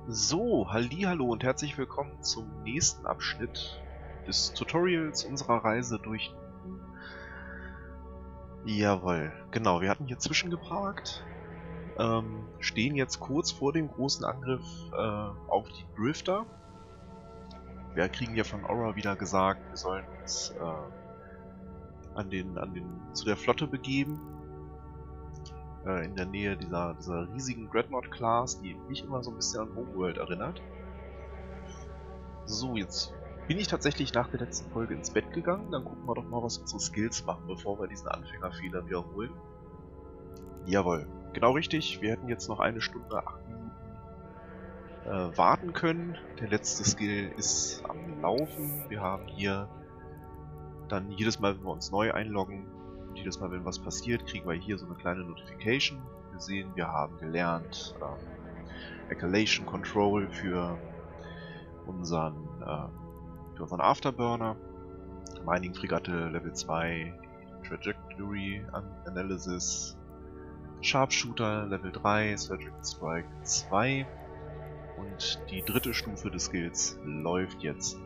So, hallihallo und herzlich willkommen zum nächsten Abschnitt des Tutorials unserer Reise durch... Jawohl, genau, wir hatten hier zwischengeparkt, stehen jetzt kurz vor dem großen Angriff auf die Drifter. Wir kriegen ja von Aura wieder gesagt, wir sollen uns zu der Flotte begeben, in der Nähe dieser riesigen Dreadnought-Class, die mich immer so ein bisschen an Homeworld erinnert. So, jetzt bin ich tatsächlich nach der letzten Folge ins Bett gegangen. Dann gucken wir doch mal, was unsere Skills machen, bevor wir diesen Anfängerfehler wiederholen. Jawohl, genau richtig. Wir hätten jetzt noch 1 Stunde 8 Minuten warten können. Der letzte Skill ist am Laufen. Wir haben hier dann jedes Mal, wenn wir uns neu einloggen, und jedes Mal, wenn was passiert, kriegen wir hier so eine kleine Notification. Wir sehen, wir haben gelernt Escalation Control für unseren Afterburner, Mining Fregatte Level 2, Trajectory Analysis, Sharpshooter Level 3, Surgical Strike 2 und die dritte Stufe des Skills läuft jetzt.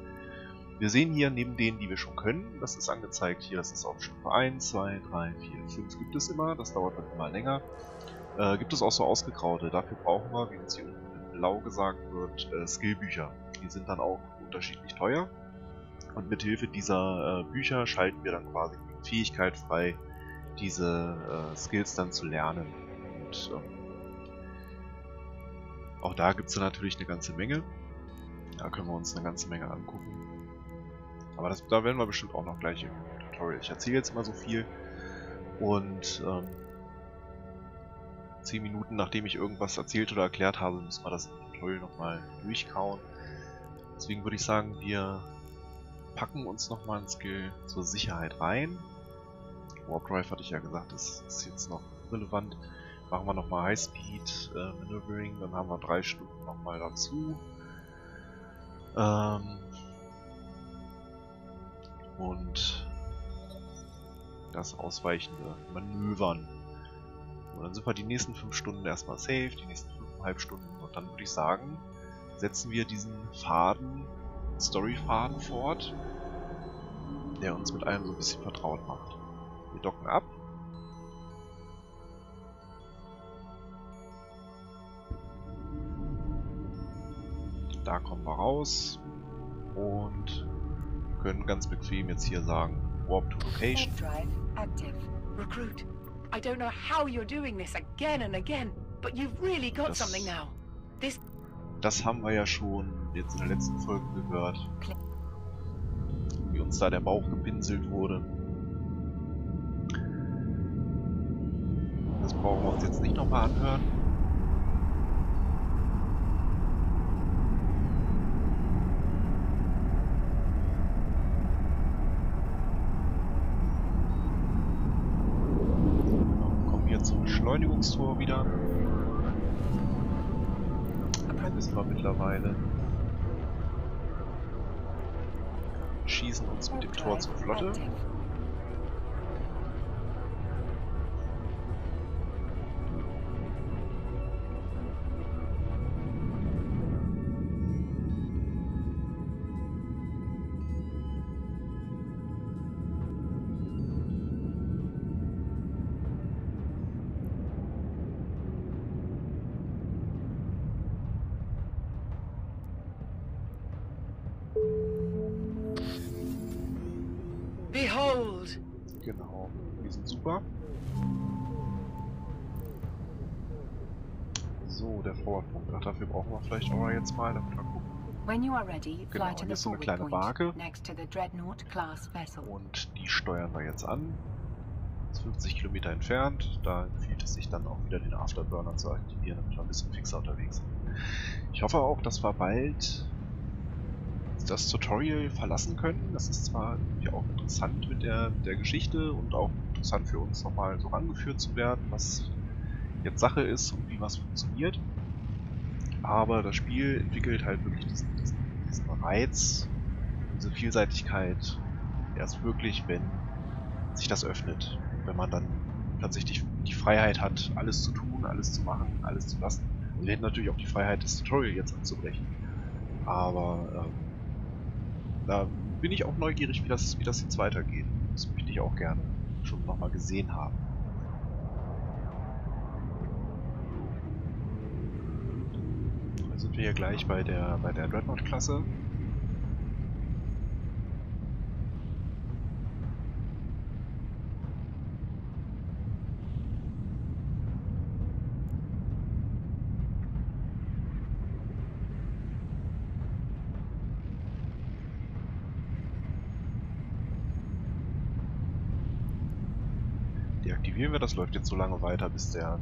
Wir sehen hier neben denen, die wir schon können, das ist angezeigt hier, das ist auf Stufe 1, 2, 3, 4, 5 gibt es immer, das dauert dann immer länger. Gibt es auch so ausgegraute, dafür brauchen wir, wie uns hier unten in blau gesagt wird, Skillbücher. Die sind dann auch unterschiedlich teuer und mit Hilfe dieser Bücher schalten wir dann quasi die Fähigkeit frei, diese Skills dann zu lernen. Und auch da gibt es dann natürlich eine ganze Menge. Da können wir uns eine ganze Menge angucken. Aber da werden wir bestimmt auch noch gleich im Tutorial. Ich erzähle jetzt immer so viel und 10 Minuten nachdem ich irgendwas erzählt oder erklärt habe, müssen wir das im Tutorial nochmal durchkauen. Deswegen würde ich sagen, wir packen uns nochmal ein Skill zur Sicherheit rein. Warp Drive hatte ich ja gesagt, das ist jetzt noch relevant. Machen wir nochmal High Speed Maneuvering, dann haben wir 3 Stunden nochmal dazu. Und das ausweichende Manövern. Und dann sind wir die nächsten 5 Stunden erstmal safe, die nächsten 5,5 Stunden. Und dann würde ich sagen, setzen wir diesen Story-Faden fort, der uns mit allem so ein bisschen vertraut macht. Wir docken ab. Da kommen wir raus und können ganz bequem jetzt hier sagen, Warp to Location. Drive active. Recruit. I don't know how you're doing this again and again, but you've really got something now. Das haben wir ja schon jetzt in der letzten Folge gehört, wie uns da der Bauch gepinselt wurde. Das brauchen wir uns jetzt nicht nochmal anhören. Wir kommen hier zum Beschleunigungstor wieder. Wissen wir mittlerweile. Schießen uns mit dem Tor zur Flotte. Behold! Genau, die sind super. So, der Forward-Punkt. Ach, dafür brauchen wir vielleicht Aura jetzt mal, damit wir gucken. When you are ready, Genau, fly to hier the ist so eine forward kleine point Waage. next to the Dreadnought class vessel. Und die steuern wir jetzt an. Das ist 50 Kilometer entfernt. Da empfiehlt es sich dann auch wieder den Afterburner zu aktivieren, damit wir ein bisschen fixer unterwegs sind. Ich hoffe auch, dass wir bald das Tutorial verlassen können. Das ist zwar irgendwie auch interessant mit der Geschichte und auch interessant für uns nochmal so rangeführt zu werden, was jetzt Sache ist und wie was funktioniert. Aber das Spiel entwickelt halt wirklich diesen Reiz, diese Vielseitigkeit erst wirklich, wenn sich das öffnet. Wenn man dann tatsächlich die Freiheit hat, alles zu tun, alles zu machen, alles zu lassen Wir hätten natürlich auch die Freiheit, das Tutorial jetzt abzubrechen. Aber da bin ich auch neugierig, wie das jetzt weitergeht. Das möchte ich auch gerne schon nochmal gesehen haben. Da sind wir hier gleich bei der Dreadnought-Klasse. Deaktivieren wir, das läuft jetzt so lange weiter, bis der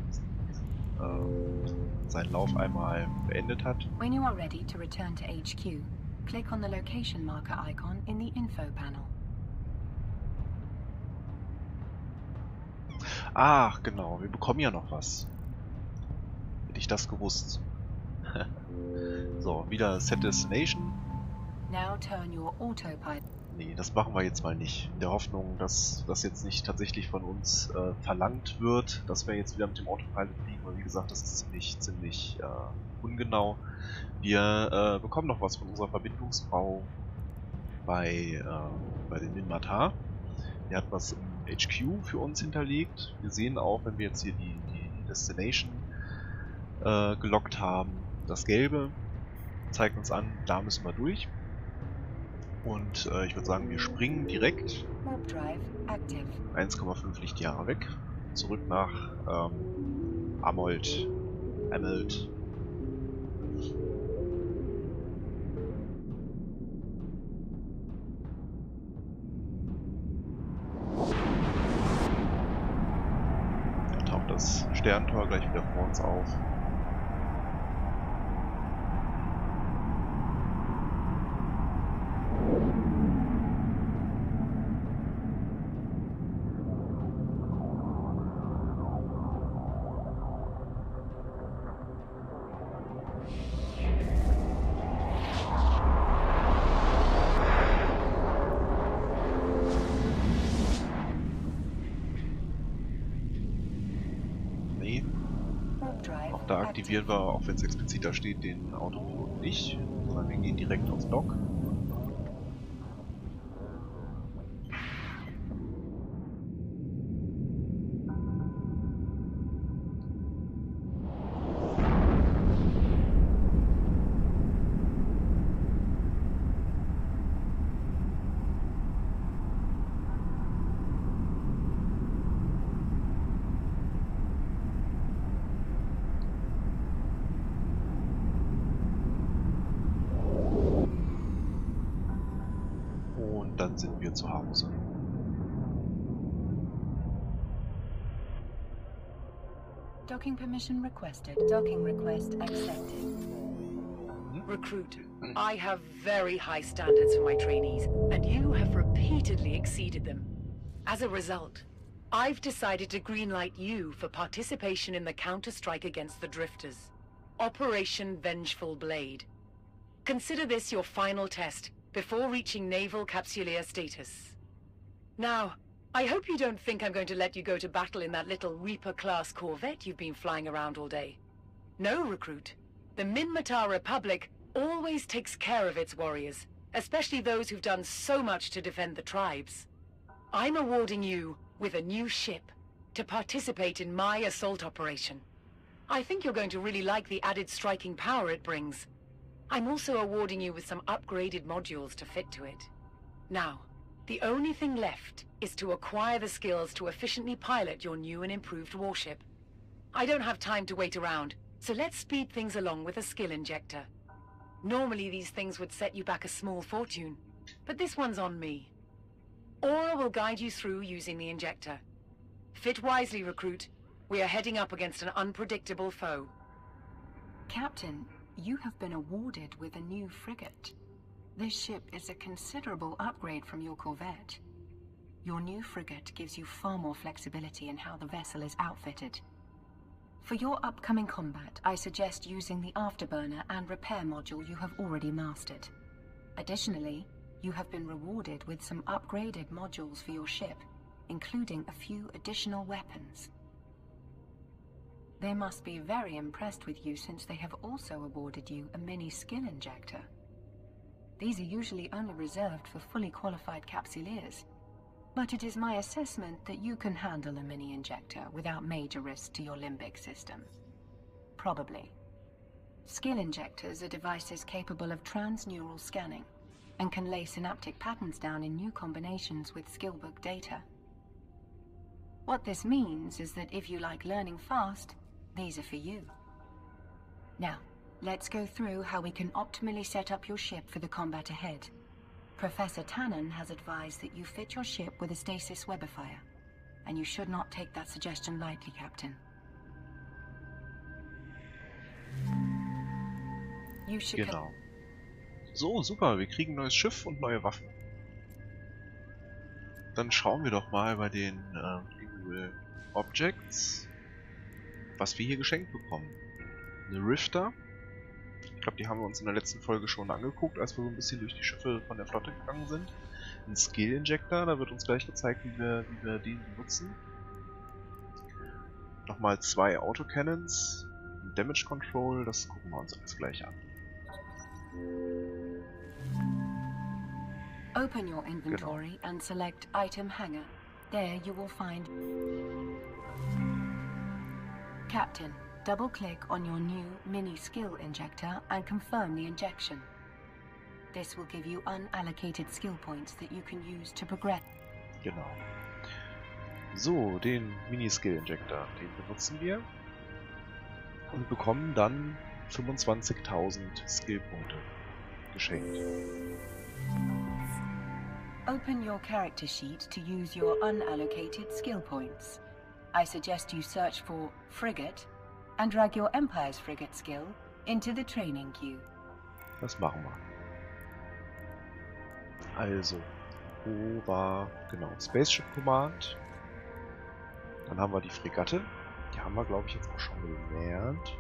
seinen Lauf einmal beendet hat. When you are ready to return to HQ, click on the location marker icon in the info panel. Ach, genau, wir bekommen ja noch was. Hätte ich das gewusst. So, wieder Set Destination. Now turn your autopilot. Nee, das machen wir jetzt mal nicht. In der Hoffnung, dass das jetzt nicht tatsächlich von uns verlangt wird, dass wir jetzt wieder mit dem Autopilot fliegen, weil wie gesagt, das ist ziemlich ungenau. Wir bekommen noch was von unserer Verbindungsfrau bei den Minmatar. Die hat was im HQ für uns hinterlegt. Wir sehen auch, wenn wir jetzt hier die Destination gelockt haben, das Gelbe zeigt uns an, da müssen wir durch. Und ich würde sagen, wir springen direkt 1,5 Lichtjahre weg, zurück nach Amelt. Da taucht das Sternentor gleich wieder vor uns auf. Auch da aktivieren wir, auch wenn es explizit da steht, den Autopiloten nicht, sondern wir gehen direkt aufs Dock. Dann sind wir zu Hause. Docking permission requested. Docking request accepted. Recruit, I have very high standards for my trainees, and you have repeatedly exceeded them. As a result, I've decided to greenlight you for participation in the counter-strike against the Drifters. Operation Vengeful Blade. Consider this your final test before reaching Naval Capsuleer status. Now, I hope you don't think I'm going to let you go to battle in that little Reaper-class corvette you've been flying around all day. No, Recruit. The Minmatar Republic always takes care of its warriors, especially those who've done so much to defend the tribes. I'm awarding you with a new ship to participate in my assault operation. I think you're going to really like the added striking power it brings. I'm also awarding you with some upgraded modules to fit to it. Now, the only thing left is to acquire the skills to efficiently pilot your new and improved warship. I don't have time to wait around, so let's speed things along with a skill injector. Normally these things would set you back a small fortune, but this one's on me. Aura will guide you through using the injector. Fit wisely, Recruit. We are heading up against an unpredictable foe. Captain, you have been awarded with a new frigate. This ship is a considerable upgrade from your corvette. Your new frigate gives you far more flexibility in how the vessel is outfitted. For your upcoming combat, I suggest using the afterburner and repair module you have already mastered. Additionally, you have been rewarded with some upgraded modules for your ship, including a few additional weapons. They must be very impressed with you since they have also awarded you a mini skill injector. These are usually only reserved for fully qualified capsuleers, but it is my assessment that you can handle a mini injector without major risk to your limbic system. Probably. Skill injectors are devices capable of transneural scanning and can lay synaptic patterns down in new combinations with skillbook data. What this means is that if you like learning fast, these are for you. Now, let's go through how we can optimally set up your ship for the combat ahead. Professor Tannen has advised that you fit your ship with a stasis webifier, and you should not take that suggestion lightly, Captain. You should Genau. So, super, wir kriegen ein neues Schiff und neue Waffen. Dann schauen wir doch mal bei den Objects, was wir hier geschenkt bekommen. Eine Rifter. Ich glaube, die haben wir uns in der letzten Folge schon angeguckt, als wir so ein bisschen durch die Schiffe von der Flotte gegangen sind. Ein Skill Injector, da wird uns gleich gezeigt, wie wir den benutzen. Nochmal 2 Autocannons, ein Damage Control, das gucken wir uns alles gleich an. Open your inventory and select item hanger. There you will find... Captain, double-click on your new mini skill injector and confirm the injection. This will give you unallocated skill points that you can use to progress. Genau. So, den Mini-Skill Injector, den benutzen wir und bekommen dann 25.000 Skillpunkte geschenkt. Open your character sheet to use your unallocated skill points. I suggest you search for Frigate and drag your Empire's Frigate skill into the training queue. Das machen wir. Also, wo war, genau, Spaceship Command. Dann haben wir die Fregatte. Die haben wir, glaube ich, jetzt auch schon gelernt.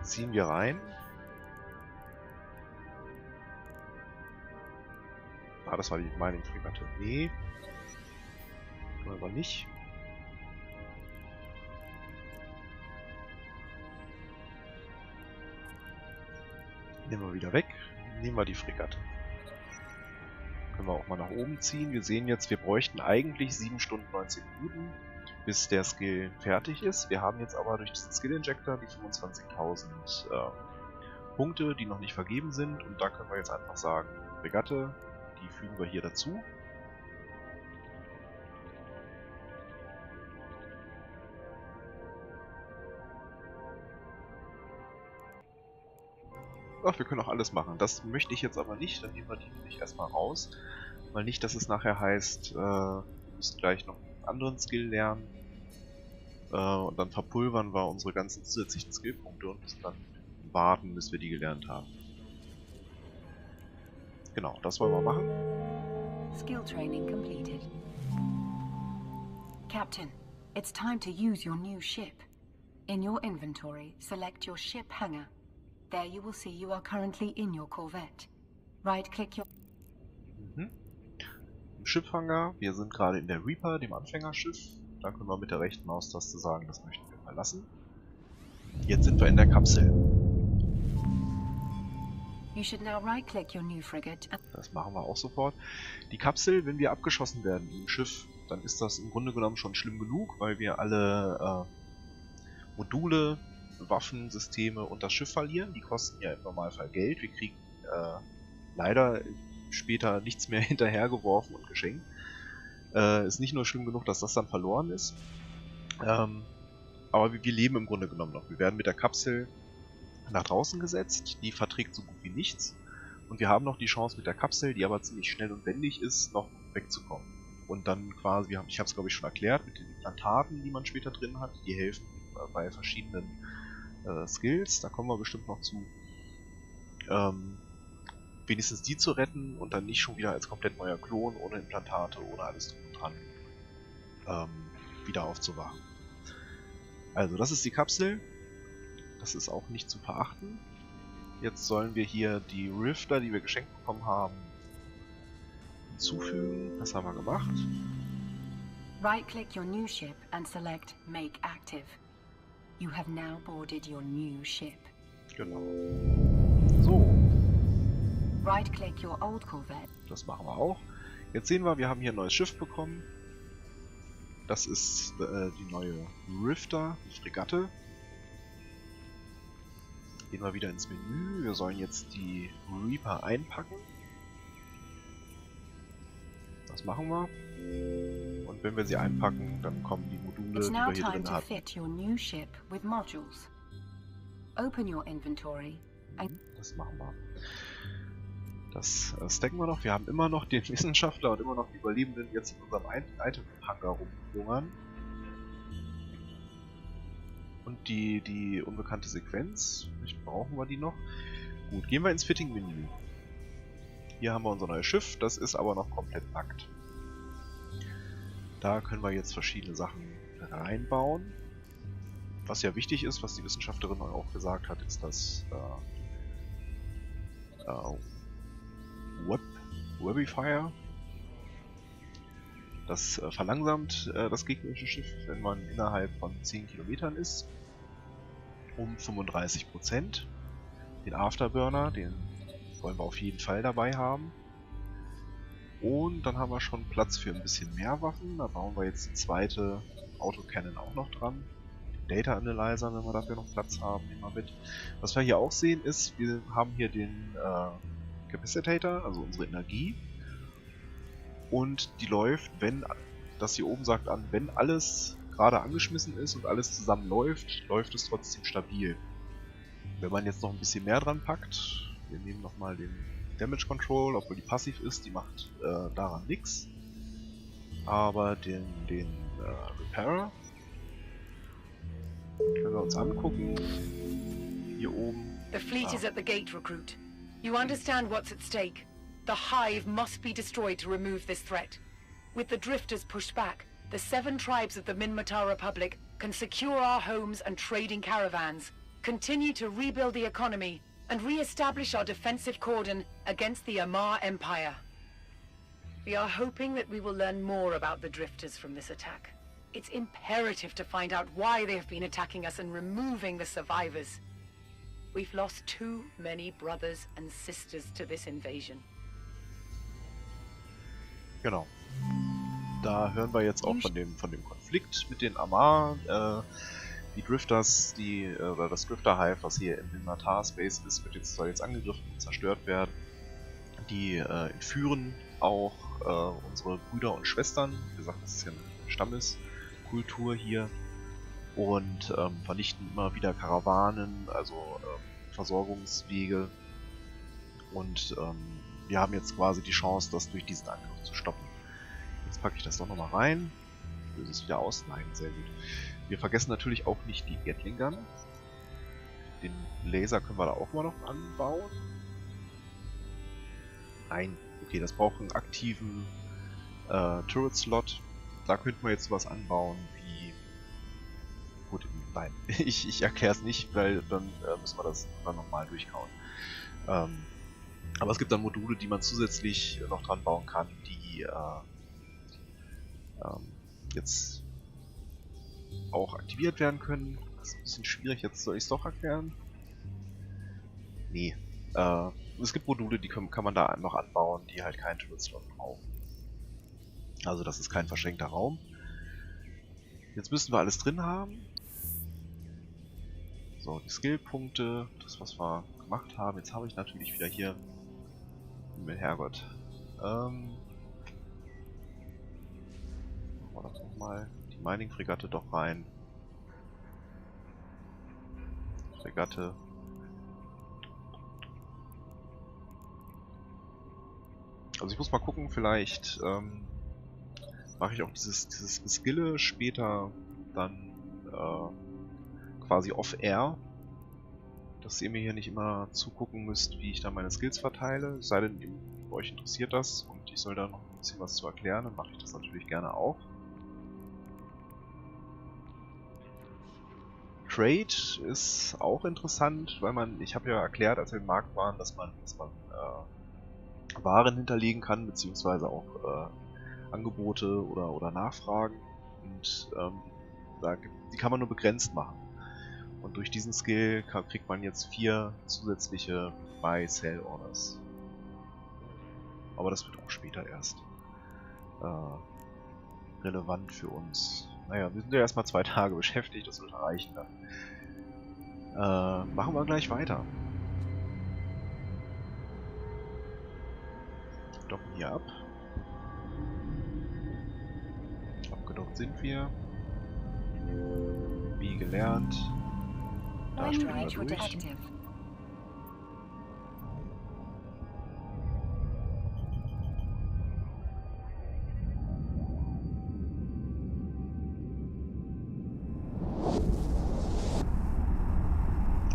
Ziehen wir rein. Ah, das war die Mining-Fregatte. Nee. Können wir nicht. Nehmen wir wieder weg. Nehmen wir die Fregatte. Können wir auch mal nach oben ziehen. Wir sehen jetzt, wir bräuchten eigentlich 7 Stunden 19 Minuten, bis der Skill fertig ist. Wir haben jetzt aber durch diesen Skill Injector die 25.000 Punkte, die noch nicht vergeben sind. Und da können wir jetzt einfach sagen, Fregatte, die fügen wir hier dazu. Ach, wir können auch alles machen. Das möchte ich jetzt aber nicht. Dann nehmen wir die nämlich erstmal raus. Weil nicht, dass es nachher heißt, wir müssen gleich noch einen anderen Skill lernen. Und dann verpulvern wir unsere ganzen zusätzlichen Skillpunkte und müssen dann warten, bis wir die gelernt haben. Genau, das wollen wir machen. Skill training completed. Captain, it's time to use your new ship. In your inventory, select your ship hangar. There you will see you are currently in your Corvette. Right-click your... Im Schiffhangar, wir sind gerade in der Reaper, dem Anfängerschiff. Da können wir mit der rechten Maustaste sagen, das möchten wir verlassen. Jetzt sind wir in der Kapsel. You should now right-click your new frigate. Das machen wir auch sofort. Die Kapsel, wenn wir abgeschossen werden im Schiff, dann ist das im Grunde genommen schon schlimm genug, weil wir alle Module, Waffensysteme und das Schiff verlieren. Die kosten ja im Normalfall Geld. Wir kriegen leider später nichts mehr hinterhergeworfen und geschenkt. Ist nicht nur schlimm genug, dass das dann verloren ist, aber wir leben im Grunde genommen noch. Wir werden mit der Kapsel nach draußen gesetzt, die verträgt so gut wie nichts. Und wir haben noch die Chance mit der Kapsel, die aber ziemlich schnell und wendig ist, noch wegzukommen. Und dann quasi, ich habe es glaube ich schon erklärt, mit den Implantaten, die man später drin hat, die helfen bei verschiedenen Skills, da kommen wir bestimmt noch zu. Wenigstens die zu retten und dann nicht schon wieder als komplett neuer Klon, ohne Implantate, ohne alles drum und dran, wieder aufzuwachen. Also das ist die Kapsel. Das ist auch nicht zu verachten. Jetzt sollen wir hier die Rifter, die wir geschenkt bekommen haben, hinzufügen. Das haben wir gemacht. Right-click your new ship and select Make Active. You have now boarded your new ship. Genau. So. Right-click your old Corvette. Das machen wir auch. Jetzt sehen wir haben hier ein neues Schiff bekommen. Das ist die neue Rifter, die Fregatte. Gehen wir wieder ins Menü. Wir sollen jetzt die Reaper einpacken. Das machen wir. Und wenn wir sie einpacken, dann kommen die Module, die wir hier drin hatten. Das machen wir. Das stacken wir noch. Wir haben immer noch den Wissenschaftler und immer noch die Überlebenden jetzt in unserem Item-Hangar rumlungern. Und die unbekannte Sequenz. Vielleicht brauchen wir die noch. Gut, gehen wir ins Fitting-Menü. Hier haben wir unser neues Schiff. Das ist aber noch komplett nackt. Da können wir jetzt verschiedene Sachen reinbauen. Was ja wichtig ist, was die Wissenschaftlerin auch gesagt hat, ist das Webifier. Das verlangsamt das gegnerische Schiff, wenn man innerhalb von 10 Kilometern ist, um 35%. Den Afterburner, den wollen wir auf jeden Fall dabei haben. Und dann haben wir schon Platz für ein bisschen mehr Waffen. Da bauen wir jetzt die zweite Autocannon auch noch dran. Den Data Analyzer, wenn wir dafür noch Platz haben, nehmen wir mit. Was wir hier auch sehen ist, wir haben hier den Capacitator, also unsere Energie. Und die läuft, wenn, das hier oben sagt an, wenn alles gerade angeschmissen ist und alles zusammen läuft, läuft es trotzdem stabil. Wenn man jetzt noch ein bisschen mehr dran packt, wir nehmen nochmal den Damage Control, obwohl die passiv ist, die macht daran nichts. Aber den Repairer können wir uns angucken. Hier oben. The fleet is at the gate, recruit. You understand what's at stake. The Hive must be destroyed to remove this threat. With the drifters pushed back, the 7 tribes of the Minmatar Republic can secure our homes and trading caravans, continue to rebuild the economy, and re-establish our defensive cordon against the Amar Empire. We are hoping that we will learn more about the drifters from this attack. It's imperative to find out why they have been attacking us and removing the survivors. We've lost too many brothers and sisters to this invasion. Genau. Da hören wir jetzt auch von dem Konflikt mit den Amar. Die Drifters, oder das Drifter-Hive, was hier im Minmatar Space ist, soll jetzt angegriffen und zerstört werden. Die entführen auch unsere Brüder und Schwestern. Wie gesagt, das ist ja eine Stammeskultur hier. Und vernichten immer wieder Karawanen, also Versorgungswege. Und wir haben jetzt quasi die Chance, das durch diesen Angriff zu stoppen. Jetzt packe ich das doch nochmal rein. Löse es wieder aus. Nein, sehr gut. Wir vergessen natürlich auch nicht die Gatling Gun. Den Laser können wir da auch mal noch anbauen. Nein, okay, das braucht einen aktiven Turret-Slot. Da könnten wir jetzt was anbauen wie... Gut, nein, ich erkläre es nicht, weil dann müssen wir das dann nochmal durchkauen. Aber es gibt dann Module, die man zusätzlich noch dran bauen kann, die jetzt auch aktiviert werden können. Das ist ein bisschen schwierig, jetzt soll ich es doch erklären? Nee. Es gibt Module, die kann man da noch anbauen, die halt keinen Turret-Slot brauchen. Also das ist kein verschenkter Raum. Jetzt müssen wir alles drin haben. So, die Skillpunkte, das was wir gemacht haben. Jetzt habe ich natürlich wieder hier... Herrgott. Machen wir doch nochmal die Mining-Fregatte doch rein. Fregatte. Also ich muss mal gucken, vielleicht mache ich auch dieses Skille später dann quasi off-air, dass ihr mir hier nicht immer zugucken müsst, wie ich da meine Skills verteile. Es sei denn, euch interessiert das und ich soll da noch ein bisschen was zu erklären, dann mache ich das natürlich gerne auch. Trade ist auch interessant, weil ich habe ja erklärt, als wir im Markt waren, dass man Waren hinterlegen kann, beziehungsweise auch Angebote oder Nachfragen. Und die kann man nur begrenzt machen. Und durch diesen Skill kriegt man jetzt 4 zusätzliche Buy-Sell-Orders. Aber das wird auch später erst relevant für uns. Naja, wir sind ja erstmal 2 Tage beschäftigt, das wird reichen dann. Machen wir gleich weiter. Docken hier ab. Abgedockt sind wir. Wie gelernt. Da springen wir durch.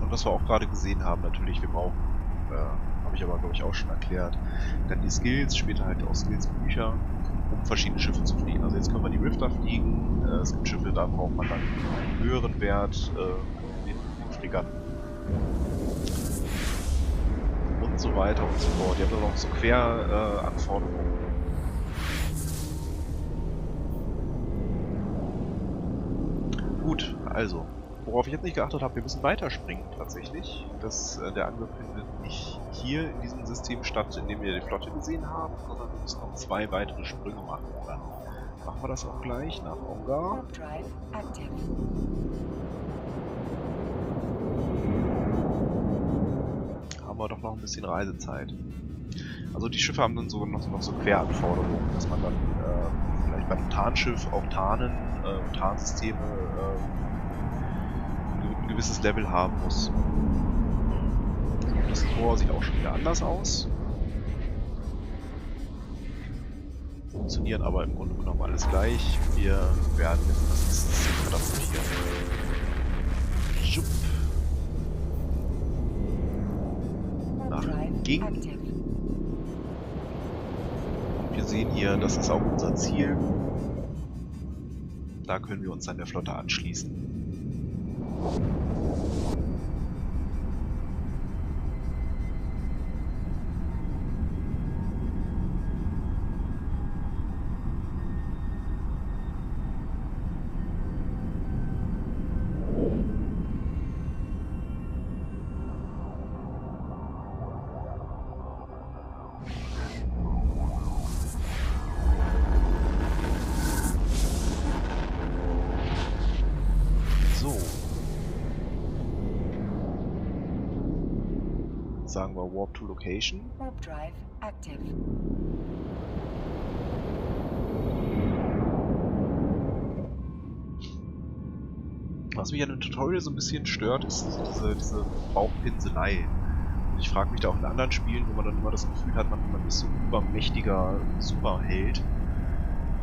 Was wir auch gerade gesehen haben, natürlich, wir brauchen, habe ich aber glaube ich auch schon erklärt, dann die Skills, später halt auch Skills-Bücher, um verschiedene Schiffe zu fliegen. Also jetzt können wir die Rifter fliegen, es gibt Schiffe, da braucht man dann einen höheren Wert, den Fregatten und so weiter und so fort. Die haben dann auch so Queranforderungen. Gut, also. Worauf ich jetzt nicht geachtet habe, wir müssen weiterspringen tatsächlich. Der Angriff findet nicht hier in diesem System statt, in dem wir die Flotte gesehen haben, sondern wir müssen noch 2 weitere Sprünge machen. Dann machen wir das auch gleich nach Ongar. Haben wir doch noch ein bisschen Reisezeit. Also die Schiffe haben dann so noch so Queranforderungen, dass man dann vielleicht bei einem Tarnschiff auch Tarnsysteme ein gewisses Level haben muss. Das Tor sieht auch schon wieder anders aus. Funktionieren aber im Grunde genommen alles gleich. Wir werden jetzt das System transportieren. Schupp. Nach gegen. Und wir sehen hier, das ist auch unser Ziel. Da können wir uns dann der Flotte anschließen. Sagen wir Warp to Location. Warp Drive active. Was mich an dem Tutorial so ein bisschen stört, ist diese Bauchpinselei. Und ich frage mich da auch in anderen Spielen, wo man dann immer das Gefühl hat, man ist so ein übermächtiger Superheld.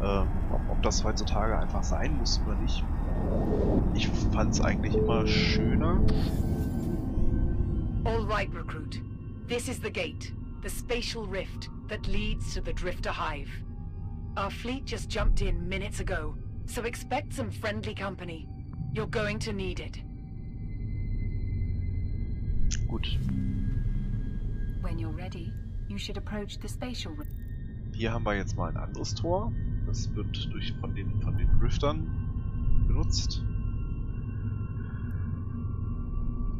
Ob das heutzutage einfach sein muss oder nicht. Ich fand es eigentlich immer schöner. All right, recruit. This is the gate, the spatial rift that leads to the Drifter Hive. Our fleet just jumped in minutes ago, so expect some friendly company. You're going to need it. Gut. When you're ready, you should approach the spatial rift. Hier haben wir jetzt mal ein anderes Tor. Das wird von den Driftern benutzt.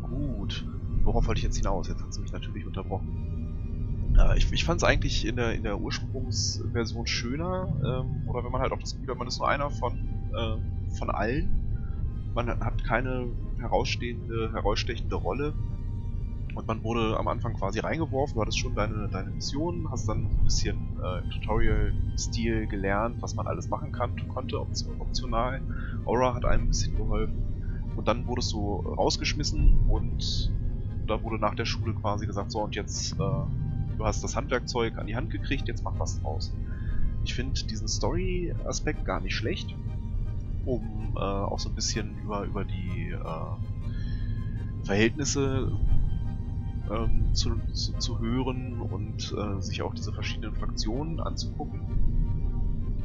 Gut. Worauf wollte ich jetzt hinaus? Jetzt hat sie mich natürlich unterbrochen. Ich fand es eigentlich in der Ursprungsversion schöner, oder wenn man halt auch das Gefühl hat, man ist nur einer von allen. Man hat keine herausstechende Rolle und man wurde am Anfang quasi reingeworfen. Du hattest schon deine Mission, hast dann ein bisschen im Tutorial-Stil gelernt, was man alles machen konnte, optional. Aura hat einem ein bisschen geholfen und dann wurdest du rausgeschmissen und da wurde nach der Schule quasi gesagt, so und jetzt, du hast das Handwerkzeug an die Hand gekriegt, jetzt mach was draus. Ich finde diesen Story-Aspekt gar nicht schlecht, um auch so ein bisschen über die Verhältnisse zu hören und sich auch diese verschiedenen Fraktionen anzugucken.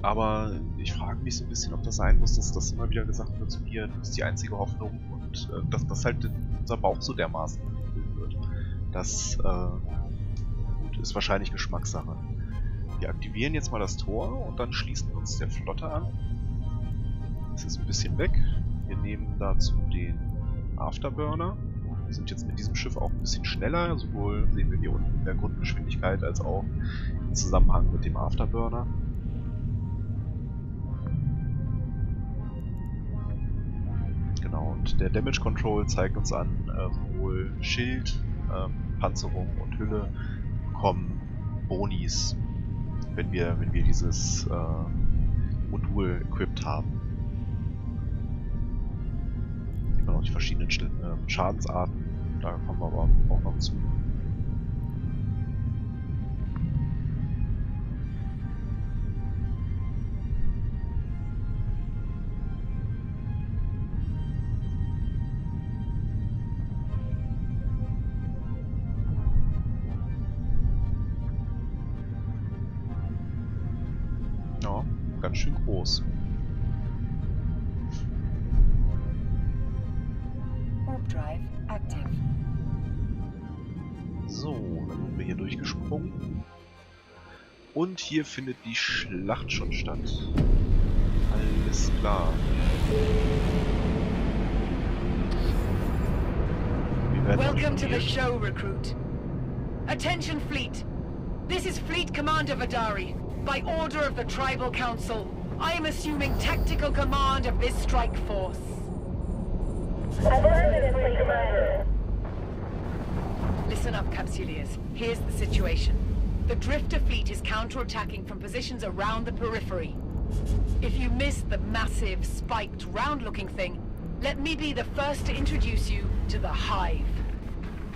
Aber ich frage mich so ein bisschen, ob das sein muss, dass das immer wieder gesagt wird, so hier, du bist die einzige Hoffnung und dass halt unser Bauch so dermaßen gefüllt wird. Das gut, ist wahrscheinlich Geschmackssache. Wir aktivieren jetzt mal das Tor und dann schließen wir uns der Flotte an. Es ist ein bisschen weg. Wir nehmen dazu den Afterburner. Wir sind jetzt mit diesem Schiff auch ein bisschen schneller, sowohl sehen wir hier unten in der Grundgeschwindigkeit als auch im Zusammenhang mit dem Afterburner. Genau, und der Damage Control zeigt uns an, sowohl Schild, Panzerung und Hülle bekommen Bonis, wenn wir dieses Modul equipped haben. Sieht man auch die verschiedenen Schadensarten, da kommen wir aber auch noch zu. Ja, ganz schön groß. Drive active. So, dann sind wir hier durchgesprungen. Und hier findet die Schlacht schon statt. Alles klar. Welcome to the show, recruit. Attention, fleet. This is Fleet Commander Vidari. By order of the Tribal Council, I am assuming tactical command of this strike force. Listen up, Capsuleers. Here's the situation. The Drifter fleet is counterattacking from positions around the periphery. If you missed the massive, spiked, round-looking thing, let me be the first to introduce you to the Hive.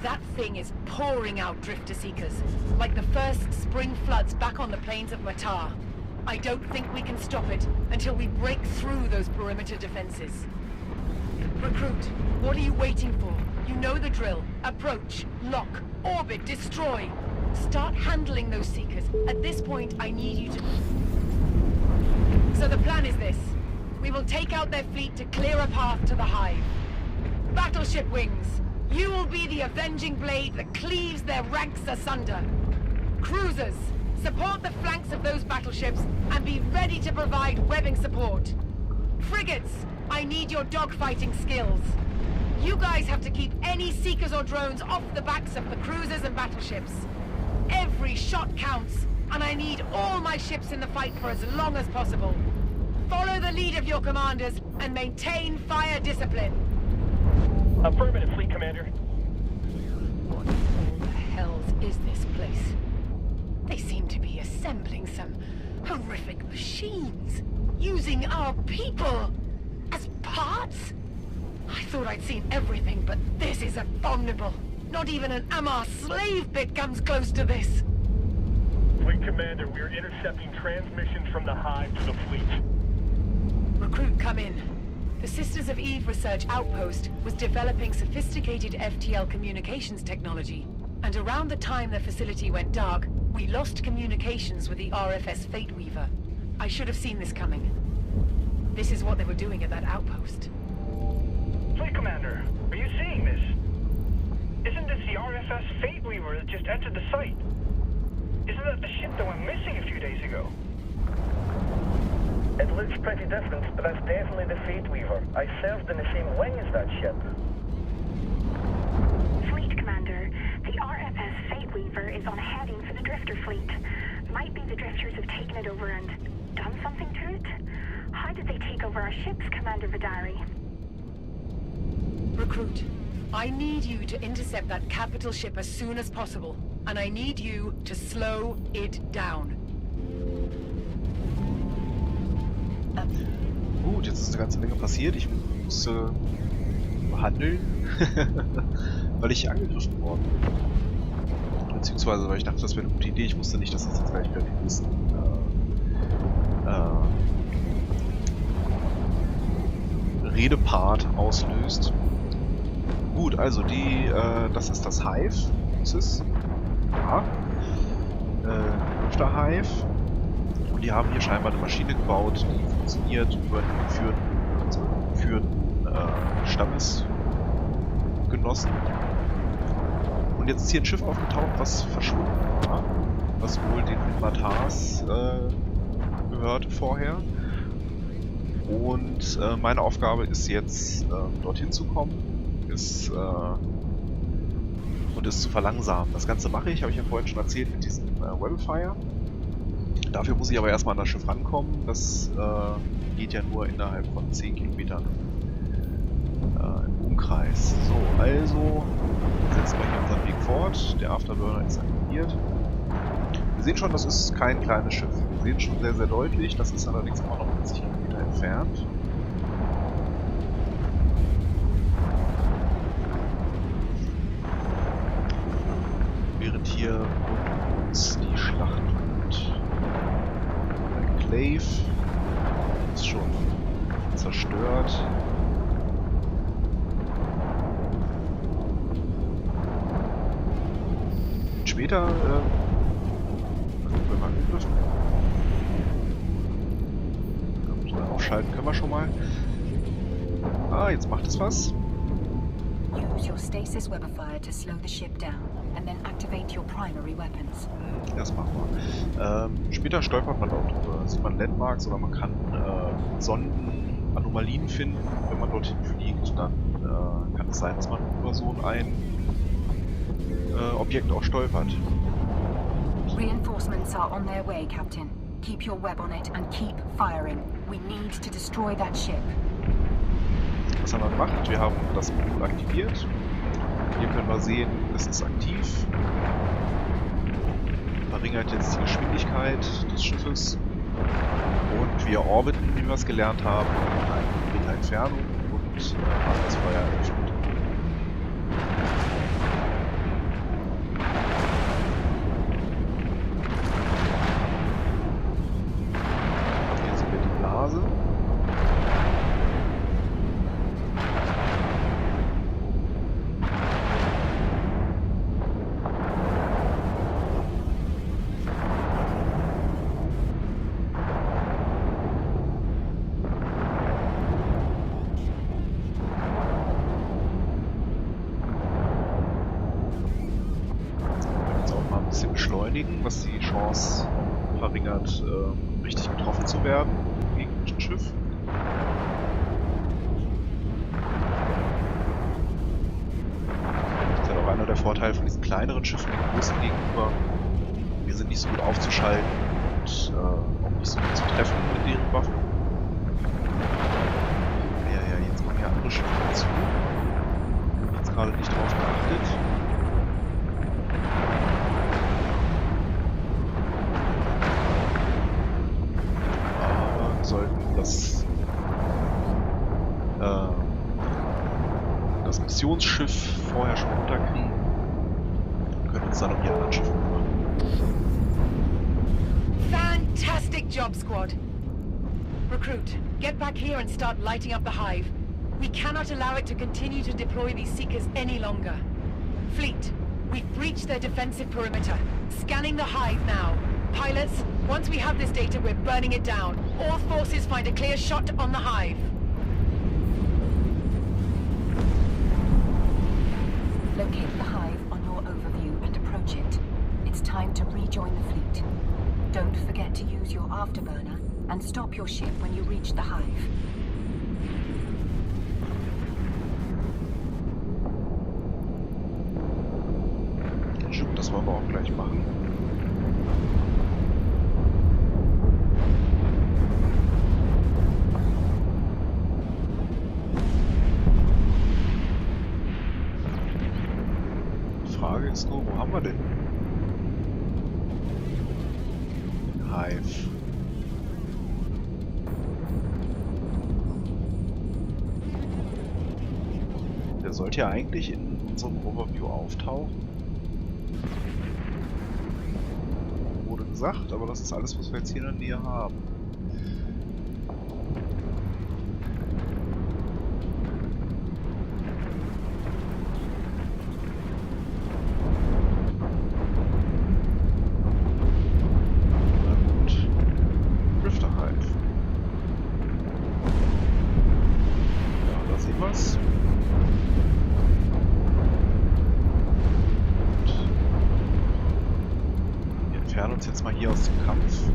That thing is pouring out Drifter Seekers, like the first spring floods back on the plains of Minmatar. I don't think we can stop it until we break through those perimeter defenses. Recruit, what are you waiting for? You know the drill. Approach, lock, orbit, destroy. Start handling those Seekers. At this point, I need you to... So the plan is this. We will take out their fleet to clear a path to the Hive. Battleship wings, you will be the avenging blade that cleaves their ranks asunder. Cruisers, support the flanks of those battleships and be ready to provide webbing support. Frigates, I need your dogfighting skills. You guys have to keep any Seekers or drones off the backs of the cruisers and battleships. Every shot counts, and I need all my ships in the fight for as long as possible. Follow the lead of your commanders and maintain fire discipline. Affirmative, Fleet Commander. What in the hells is this place? They seem to be assembling some horrific machines, using our people as parts? I thought I'd seen everything, but this is abominable. Not even an Amar slave bit comes close to this. Fleet Commander, we are intercepting transmissions from the Hive to the fleet. Recruit, come in. The Sisters of Eve Research Outpost was developing sophisticated FTL communications technology, and around the time the facility went dark, we lost communications with the RFS Fate Weaver. I should have seen this coming. This is what they were doing at that outpost. Fleet Commander, are you seeing this? Isn't this the RFS Fate Weaver that just entered the site? Isn't that the ship that went missing a few days ago? It looks pretty different, but that's definitely the Fate Weaver. I served in the same wing as that ship. Fleet Commander, the RFS Fate Weaver is on heading for the Drifter fleet. Might be the Drifters have taken it over and done something to it? How did they take over our ships, Commander Vidari? Recruit, I need you to intercept that capital ship as soon as possible, and I need you to slow it down. Gut, jetzt ist eine ganze Menge passiert. Ich musste handeln, weil ich angegriffen worden bin. Beziehungsweise, weil ich dachte, das wäre eine gute Idee. Ich wusste nicht, dass das jetzt gleich wieder den nächsten Redepart auslöst. Gut, also das ist das Hive. Das ist Drifter Hive. Und die haben hier scheinbar eine Maschine gebaut, die funktioniert über einen geführten Stammesgenossen. Und jetzt ist hier ein Schiff aufgetaucht, was verschwunden war, was wohl den Minmatars gehörte vorher. Und meine Aufgabe ist jetzt, dorthin zu kommen ist und es zu verlangsamen. Das Ganze mache ich, habe ich ja vorhin schon erzählt, mit diesem Webfire. Dafür muss ich aber erstmal an das Schiff rankommen. Das geht ja nur innerhalb von 10 Kilometern im Umkreis. So, also setzen wir hier unseren Weg fort. Der Afterburner ist aktiviert. Wir sehen schon, das ist kein kleines Schiff. Wir sehen schon sehr, sehr deutlich. Das ist allerdings immer noch 50 Kilometer entfernt. Während hier rund um uns die Schlacht und Enclave ist schon zerstört. Und später wenn wir angegriffen. Aufschalten können wir schon mal. Ah, jetzt macht es was. Use your stasis webifier to slow the ship down and then activate your primary weapons. Das machen wir. Später stolpert man dort drüber. Sieht man Landmarks oder man kann Sonden, Anomalien finden. Wenn man dorthin fliegt, dann kann es sein, dass man über so ein Objekt auch stolpert. Reinforcements are on their way, Captain. Keep your web on it and keep firing. We need to destroy that ship. Was haben wir gemacht? Wir haben das Modul aktiviert. Hier können wir sehen, es ist aktiv. Verringert jetzt die Geschwindigkeit des Schiffes. Und wir orbiten, wie wir es gelernt haben, in 1 Meter Entfernung und haben das Feuer eröffnet. Hier sehen wir die Blase. Was die Chance verringert, richtig getroffen zu werden gegen ein Schiff. Das ist ja auch einer der Vorteile von diesen kleineren Schiffen den großen gegenüber. Wir sind nicht so gut aufzuschalten und auch nicht so gut zu treffen mit deren Waffen. Ja, jetzt kommen hier andere Schiffe dazu. Ich habe jetzt gerade nicht drauf geachtet. Sollten das Missionsschiff vorher schon runterkriegen, können uns dann um die anderen Schiffe kümmern. Fantastic job, Squad. Recruit, get back here and start lighting up the Hive. We cannot allow it to continue to deploy these Seekers any longer. Fleet, we've breached their defensive perimeter. Scanning the Hive now. Pilots, once we have this data, we're burning it down. All forces find a clear shot on the Hive. Locate the Hive on your overview and approach it. It's time to rejoin the fleet. Don't forget to use your afterburner and stop your ship when you reach the Hive. Stimmt, das wollen wir auch gleich machen. Jetzt nur, wo haben wir denn? Hive. Der sollte ja eigentlich in unserem Overview auftauchen. Wurde gesagt, aber das ist alles, was wir jetzt hier in der Nähe haben. Uns jetzt mal hier aus dem Kampf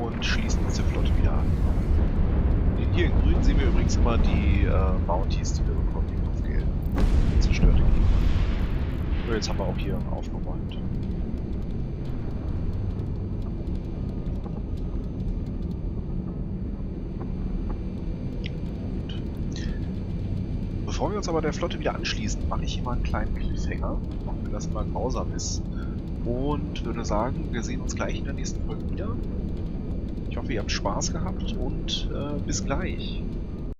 und schließen uns die Flotte wieder an. Den Hier in grün sehen wir übrigens immer die Mounties, die wir bekommen, die Luftgeld. Zerstörte Gegner. So, jetzt haben wir auch hier aufgeräumt. Bevor wir uns aber der Flotte wieder anschließen, mache ich hier mal einen kleinen Cliffhanger, auch wenn das immer grausam ist. Und würde sagen, wir sehen uns gleich in der nächsten Folge wieder. Ich hoffe, ihr habt Spaß gehabt und bis gleich.